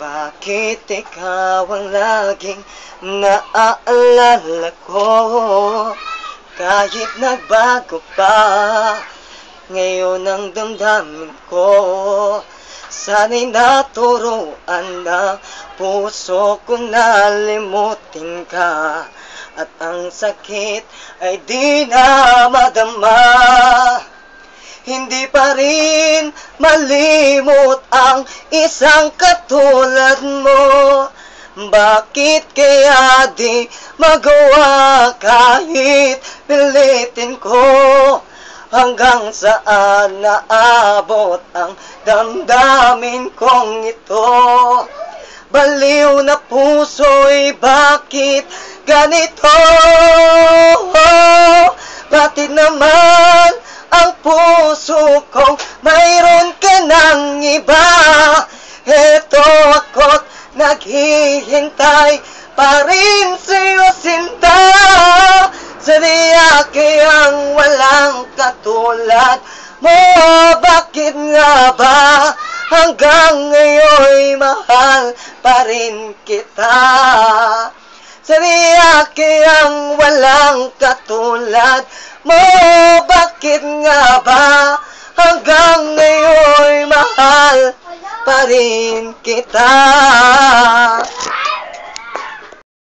Bakit ikaw ang laging naaalala ko? Kahit nagbago pa ngayon ang damdamin ko, sana'y naturuan ng puso ko na limutin ka, at ang sakit ay di na madama. Hindi pa rin malimot ang isang katulad mo. Bakit kaya di magawa kahit pilitin ko? Hanggang saan naabot ang damdamin kong ito? Baliw na puso'y bakit ganito? Bakit naman ang puso kong mayroon ka ng iba? Heto ako't naghihintay pa rin sa'yo, sinta. Sadya kayang walang katulad mo. Bakit nga ba hanggang ngayon'y mahal pa rin kita? Sadya kayang walang katulad mo. Bakit nga ba hanggang ngayon'y mahal pa rin kita?